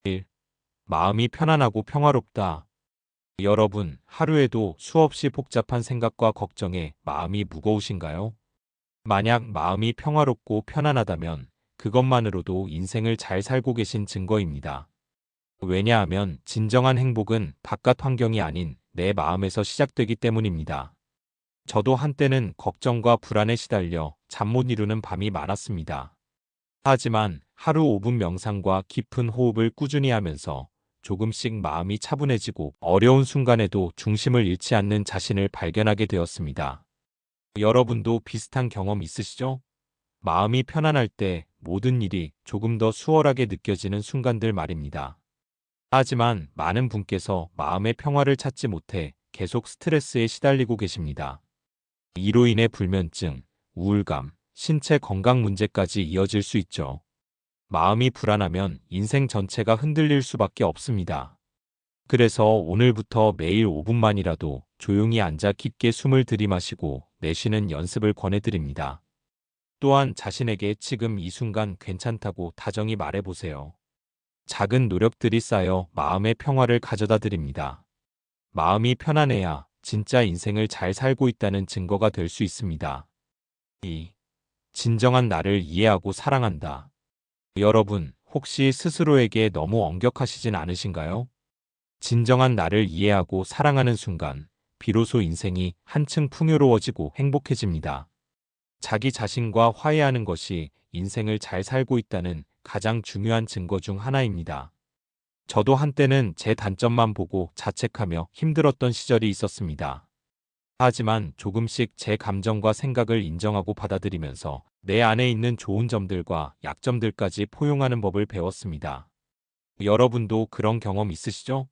1. 마음이 편안하고 평화롭다. 여러분, 하루에도 수없이 복잡한 생각과 걱정에 마음이 무거우신가요? 만약 마음이 평화롭고 편안하다면 그것만으로도 인생을 잘 살고 계신 증거입니다. 왜냐하면 진정한 행복은 바깥 환경이 아닌 내 마음에서 시작되기 때문입니다. 저도 한때는 걱정과 불안에 시달려 잠 못 이루는 밤이 많았습니다. 하지만 하루 5분 명상과 깊은 호흡을 꾸준히 하면서 조금씩 마음이 차분해지고 어려운 순간에도 중심을 잃지 않는 자신을 발견하게 되었습니다. 여러분도 비슷한 경험 있으시죠? 마음이 편안할 때 모든 일이 조금 더 수월하게 느껴지는 순간들 말입니다. 하지만 많은 분께서 마음의 평화를 찾지 못해 계속 스트레스에 시달리고 계십니다. 이로 인해 불면증, 우울감, 신체 건강 문제까지 이어질 수 있죠. 마음이 불안하면 인생 전체가 흔들릴 수밖에 없습니다. 그래서 오늘부터 매일 5분만이라도 조용히 앉아 깊게 숨을 들이마시고 내쉬는 연습을 권해드립니다. 또한 자신에게 지금 이 순간 괜찮다고 다정히 말해보세요. 작은 노력들이 쌓여 마음의 평화를 가져다 드립니다. 마음이 편안해야 진짜 인생을 잘 살고 있다는 증거가 될 수 있습니다. 2. 진정한 나를 이해하고 사랑한다. 여러분, 혹시 스스로에게 너무 엄격하시진 않으신가요? 진정한 나를 이해하고 사랑하는 순간, 비로소 인생이 한층 풍요로워지고 행복해집니다. 자기 자신과 화해하는 것이 인생을 잘 살고 있다는 가장 중요한 증거 중 하나입니다. 저도 한때는 제 단점만 보고 자책하며 힘들었던 시절이 있었습니다. 하지만 조금씩 제 감정과 생각을 인정하고 받아들이면서 내 안에 있는 좋은 점들과 약점들까지 포용하는 법을 배웠습니다. 여러분도 그런 경험 있으시죠?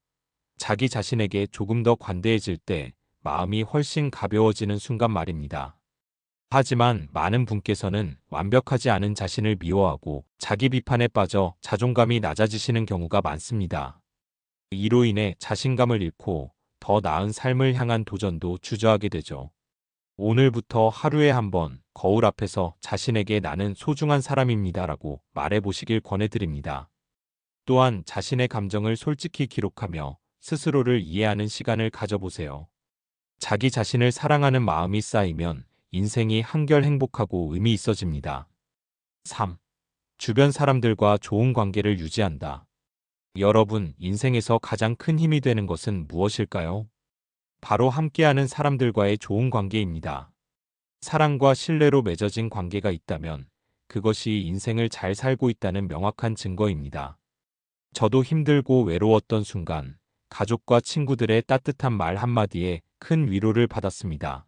자기 자신에게 조금 더 관대해질 때 마음이 훨씬 가벼워지는 순간 말입니다. 하지만 많은 분께서는 완벽하지 않은 자신을 미워하고 자기 비판에 빠져 자존감이 낮아지시는 경우가 많습니다. 이로 인해 자신감을 잃고 더 나은 삶을 향한 도전도 주저하게 되죠. 오늘부터 하루에 한 번 거울 앞에서 자신에게 나는 소중한 사람입니다라고 말해보시길 권해드립니다. 또한 자신의 감정을 솔직히 기록하며 스스로를 이해하는 시간을 가져보세요. 자기 자신을 사랑하는 마음이 쌓이면 인생이 한결 행복하고 의미 있어집니다. 3. 주변 사람들과 좋은 관계를 유지한다. 여러분, 인생에서 가장 큰 힘이 되는 것은 무엇일까요? 바로 함께하는 사람들과의 좋은 관계입니다. 사랑과 신뢰로 맺어진 관계가 있다면 그것이 인생을 잘 살고 있다는 명확한 증거입니다. 저도 힘들고 외로웠던 순간 가족과 친구들의 따뜻한 말 한마디에 큰 위로를 받았습니다.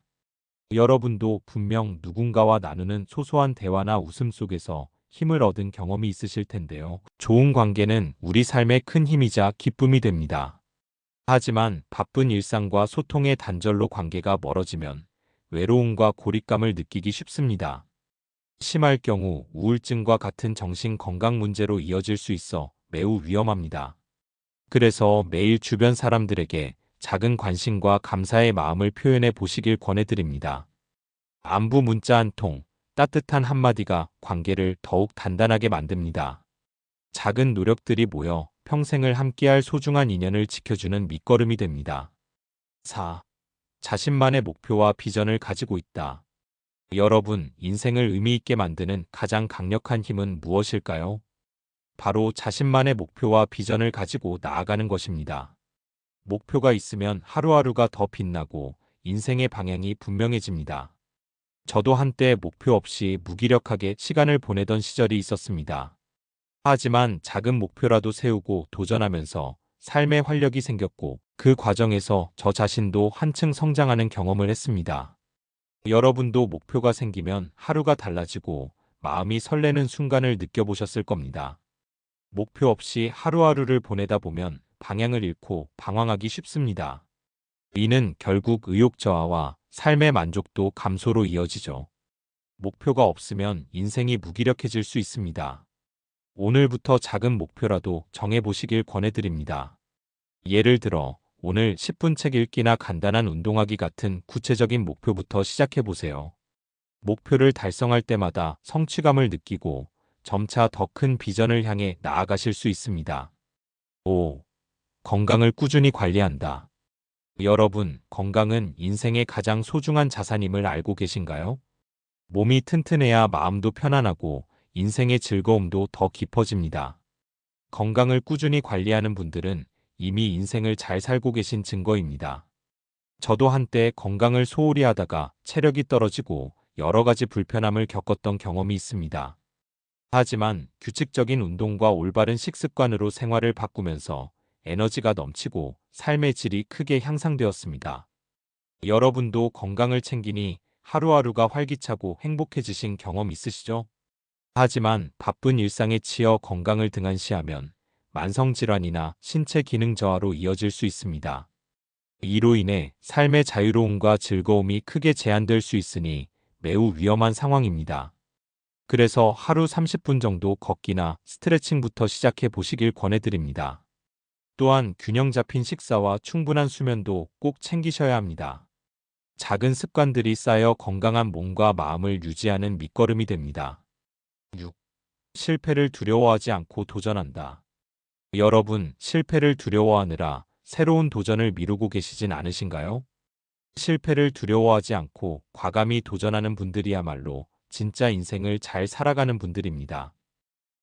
여러분도 분명 누군가와 나누는 소소한 대화나 웃음 속에서 힘을 얻은 경험이 있으실 텐데요. 좋은 관계는 우리 삶의 큰 힘이자 기쁨이 됩니다. 하지만 바쁜 일상과 소통의 단절로 관계가 멀어지면 외로움과 고립감을 느끼기 쉽습니다. 심할 경우 우울증과 같은 정신 건강 문제로 이어질 수 있어 매우 위험합니다. 그래서 매일 주변 사람들에게 작은 관심과 감사의 마음을 표현해 보시길 권해드립니다. 안부 문자 한 통, 따뜻한 한마디가 관계를 더욱 단단하게 만듭니다. 작은 노력들이 모여 평생을 함께할 소중한 인연을 지켜주는 밑거름이 됩니다. 4. 자신만의 목표와 비전을 가지고 있다. 여러분, 인생을 의미 있게 만드는 가장 강력한 힘은 무엇일까요? 바로 자신만의 목표와 비전을 가지고 나아가는 것입니다. 목표가 있으면 하루하루가 더 빛나고 인생의 방향이 분명해집니다. 저도 한때 목표 없이 무기력하게 시간을 보내던 시절이 있었습니다. 하지만 작은 목표라도 세우고 도전하면서 삶의 활력이 생겼고 그 과정에서 저 자신도 한층 성장하는 경험을 했습니다. 여러분도 목표가 생기면 하루가 달라지고 마음이 설레는 순간을 느껴보셨을 겁니다. 목표 없이 하루하루를 보내다 보면 방향을 잃고 방황하기 쉽습니다. 이는 결국 의욕 저하와 삶의 만족도 감소로 이어지죠. 목표가 없으면 인생이 무기력해질 수 있습니다. 오늘부터 작은 목표라도 정해보시길 권해드립니다. 예를 들어 오늘 10분 책 읽기나 간단한 운동하기 같은 구체적인 목표부터 시작해보세요. 목표를 달성할 때마다 성취감을 느끼고 점차 더 큰 비전을 향해 나아가실 수 있습니다. 5. 건강을 꾸준히 관리한다. 여러분, 건강은 인생의 가장 소중한 자산임을 알고 계신가요? 몸이 튼튼해야 마음도 편안하고 인생의 즐거움도 더 깊어집니다. 건강을 꾸준히 관리하는 분들은 이미 인생을 잘 살고 계신 증거입니다. 저도 한때 건강을 소홀히 하다가 체력이 떨어지고 여러 가지 불편함을 겪었던 경험이 있습니다. 하지만 규칙적인 운동과 올바른 식습관으로 생활을 바꾸면서 에너지가 넘치고 삶의 질이 크게 향상되었습니다. 여러분도 건강을 챙기니 하루하루가 활기차고 행복해지신 경험 있으시죠? 하지만 바쁜 일상에 치여 건강을 등한시하면 만성질환이나 신체 기능 저하로 이어질 수 있습니다. 이로 인해 삶의 자유로움과 즐거움이 크게 제한될 수 있으니 매우 위험한 상황입니다. 그래서 하루 30분 정도 걷기나 스트레칭부터 시작해 보시길 권해드립니다. 또한 균형 잡힌 식사와 충분한 수면도 꼭 챙기셔야 합니다. 작은 습관들이 쌓여 건강한 몸과 마음을 유지하는 밑거름이 됩니다. 6. 실패를 두려워하지 않고 도전한다. 여러분, 실패를 두려워하느라 새로운 도전을 미루고 계시진 않으신가요? 실패를 두려워하지 않고 과감히 도전하는 분들이야말로 진짜 인생을 잘 살아가는 분들입니다.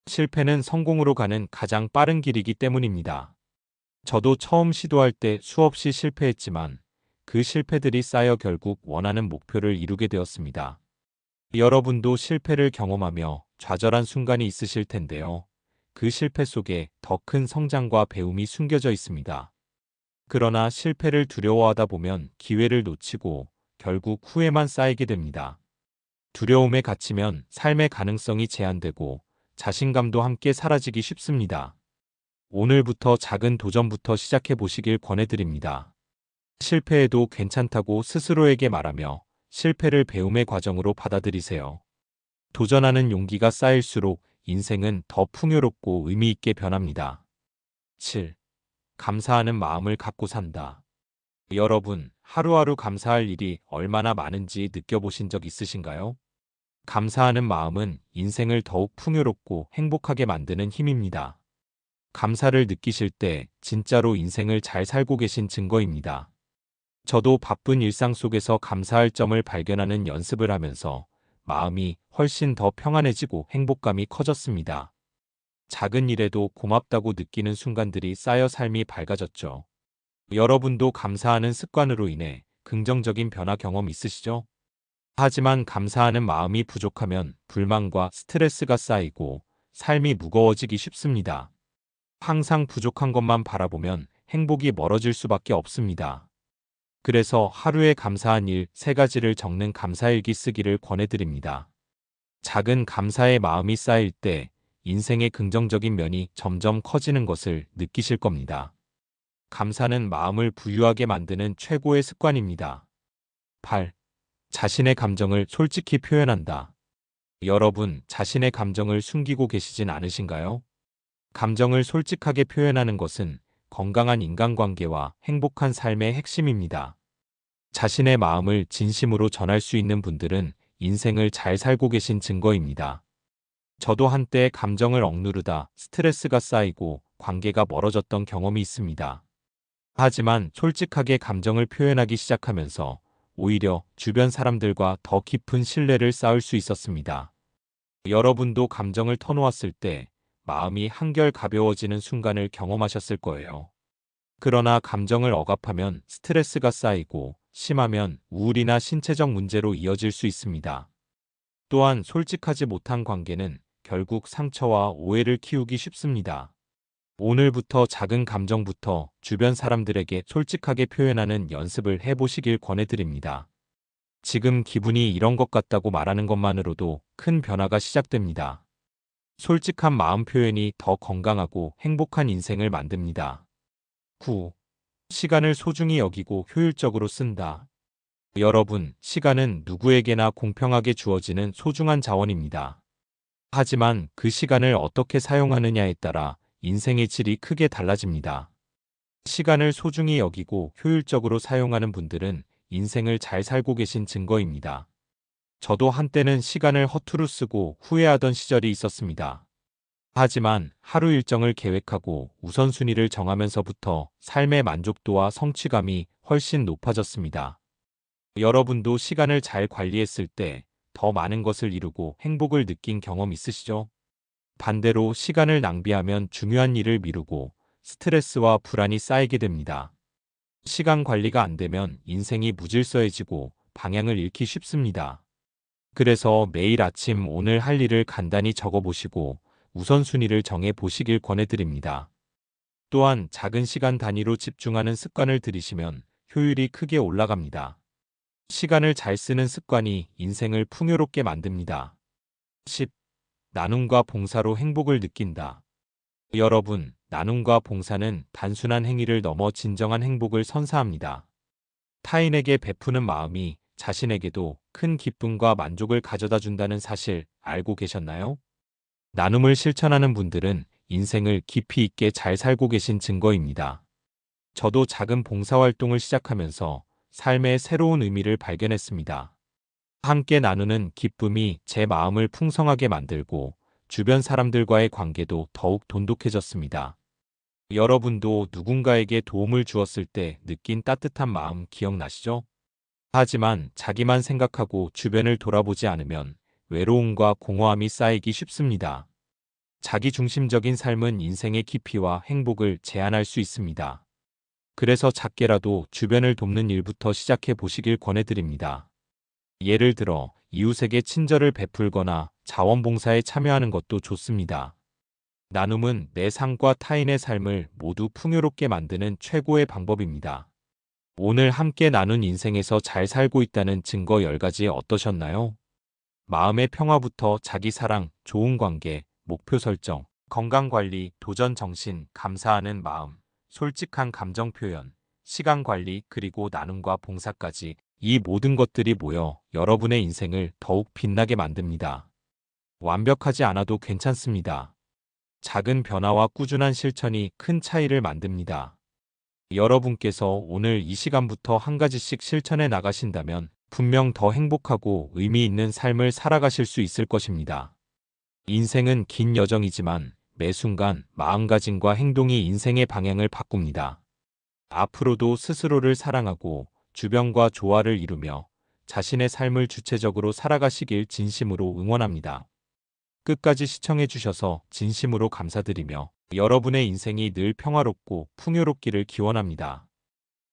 실패는 성공으로 가는 가장 빠른 길이기 때문입니다. 저도 처음 시도할 때 수없이 실패했지만 그 실패들이 쌓여 결국 원하는 목표를 이루게 되었습니다. 여러분도 실패를 경험하며 좌절한 순간이 있으실 텐데요. 그 실패 속에 더 큰 성장과 배움이 숨겨져 있습니다. 그러나 실패를 두려워하다 보면 기회를 놓치고 결국 후회만 쌓이게 됩니다. 두려움에 갇히면 삶의 가능성이 제한되고 자신감도 함께 사라지기 쉽습니다. 오늘부터 작은 도전부터 시작해 보시길 권해드립니다. 실패해도 괜찮다고 스스로에게 말하며 실패를 배움의 과정으로 받아들이세요. 도전하는 용기가 쌓일수록 인생은 더 풍요롭고 의미 있게 변합니다. 7. 감사하는 마음을 갖고 산다. 여러분, 하루하루 감사할 일이 얼마나 많은지 느껴보신 적 있으신가요? 감사하는 마음은 인생을 더욱 풍요롭고 행복하게 만드는 힘입니다. 감사를 느끼실 때 진짜로 인생을 잘 살고 계신 증거입니다. 저도 바쁜 일상 속에서 감사할 점을 발견하는 연습을 하면서 마음이 훨씬 더 평안해지고 행복감이 커졌습니다. 작은 일에도 고맙다고 느끼는 순간들이 쌓여 삶이 밝아졌죠. 여러분도 감사하는 습관으로 인해 긍정적인 변화 경험 있으시죠? 하지만 감사하는 마음이 부족하면 불만과 스트레스가 쌓이고 삶이 무거워지기 쉽습니다. 항상 부족한 것만 바라보면 행복이 멀어질 수밖에 없습니다. 그래서 하루에 감사한 일 3가지를 적는 감사일기 쓰기를 권해드립니다. 작은 감사의 마음이 쌓일 때 인생의 긍정적인 면이 점점 커지는 것을 느끼실 겁니다. 감사는 마음을 부유하게 만드는 최고의 습관입니다. 8. 자신의 감정을 솔직히 표현한다. 여러분, 자신의 감정을 숨기고 계시진 않으신가요? 감정을 솔직하게 표현하는 것은 건강한 인간관계와 행복한 삶의 핵심입니다. 자신의 마음을 진심으로 전할 수 있는 분들은 인생을 잘 살고 계신 증거입니다. 저도 한때 감정을 억누르다 스트레스가 쌓이고 관계가 멀어졌던 경험이 있습니다. 하지만 솔직하게 감정을 표현하기 시작하면서 오히려 주변 사람들과 더 깊은 신뢰를 쌓을 수 있었습니다. 여러분도 감정을 터놓았을 때 마음이 한결 가벼워지는 순간을 경험하셨을 거예요. 그러나 감정을 억압하면 스트레스가 쌓이고 심하면 우울이나 신체적 문제로 이어질 수 있습니다. 또한 솔직하지 못한 관계는 결국 상처와 오해를 키우기 쉽습니다. 오늘부터 작은 감정부터 주변 사람들에게 솔직하게 표현하는 연습을 해보시길 권해드립니다. 지금 기분이 이런 것 같다고 말하는 것만으로도 큰 변화가 시작됩니다. 솔직한 마음 표현이 더 건강하고 행복한 인생을 만듭니다. 9. 시간을 소중히 여기고 효율적으로 쓴다. 여러분, 시간은 누구에게나 공평하게 주어지는 소중한 자원입니다. 하지만 그 시간을 어떻게 사용하느냐에 따라 인생의 질이 크게 달라집니다. 시간을 소중히 여기고 효율적으로 사용하는 분들은 인생을 잘 살고 계신 증거입니다. 저도 한때는 시간을 허투루 쓰고 후회하던 시절이 있었습니다. 하지만 하루 일정을 계획하고 우선순위를 정하면서부터 삶의 만족도와 성취감이 훨씬 높아졌습니다. 여러분도 시간을 잘 관리했을 때 더 많은 것을 이루고 행복을 느낀 경험 있으시죠? 반대로 시간을 낭비하면 중요한 일을 미루고 스트레스와 불안이 쌓이게 됩니다. 시간 관리가 안 되면 인생이 무질서해지고 방향을 잃기 쉽습니다. 그래서 매일 아침 오늘 할 일을 간단히 적어보시고 우선순위를 정해 보시길 권해드립니다. 또한 작은 시간 단위로 집중하는 습관을 들이시면 효율이 크게 올라갑니다. 시간을 잘 쓰는 습관이 인생을 풍요롭게 만듭니다. 10. 나눔과 봉사로 행복을 느낀다. 여러분, 나눔과 봉사는 단순한 행위를 넘어 진정한 행복을 선사합니다. 타인에게 베푸는 마음이 자신에게도 큰 기쁨과 만족을 가져다 준다는 사실 알고 계셨나요? 나눔을 실천하는 분들은 인생을 깊이 있게 잘 살고 계신 증거입니다. 저도 작은 봉사활동을 시작하면서 삶의 새로운 의미를 발견했습니다. 함께 나누는 기쁨이 제 마음을 풍성하게 만들고 주변 사람들과의 관계도 더욱 돈독해졌습니다. 여러분도 누군가에게 도움을 주었을 때 느낀 따뜻한 마음 기억나시죠? 하지만 자기만 생각하고 주변을 돌아보지 않으면 외로움과 공허함이 쌓이기 쉽습니다. 자기중심적인 삶은 인생의 깊이와 행복을 제한할 수 있습니다. 그래서 작게라도 주변을 돕는 일부터 시작해 보시길 권해드립니다. 예를 들어 이웃에게 친절을 베풀거나 자원봉사에 참여하는 것도 좋습니다. 나눔은 내 삶과 타인의 삶을 모두 풍요롭게 만드는 최고의 방법입니다. 오늘 함께 나눈 인생에서 잘 살고 있다는 증거 10가지 어떠셨나요? 마음의 평화부터 자기 사랑, 좋은 관계, 목표 설정, 건강관리, 도전 정신, 감사하는 마음, 솔직한 감정 표현, 시간 관리, 그리고 나눔과 봉사까지 이 모든 것들이 모여 여러분의 인생을 더욱 빛나게 만듭니다. 완벽하지 않아도 괜찮습니다. 작은 변화와 꾸준한 실천이 큰 차이를 만듭니다. 여러분께서 오늘 이 시간부터 한 가지씩 실천해 나가신다면 분명 더 행복하고 의미 있는 삶을 살아가실 수 있을 것입니다. 인생은 긴 여정이지만 매 순간 마음가짐과 행동이 인생의 방향을 바꿉니다. 앞으로도 스스로를 사랑하고 주변과 조화를 이루며 자신의 삶을 주체적으로 살아가시길 진심으로 응원합니다. 끝까지 시청해 주셔서 진심으로 감사드리며 여러분의 인생이 늘 평화롭고 풍요롭기를 기원합니다.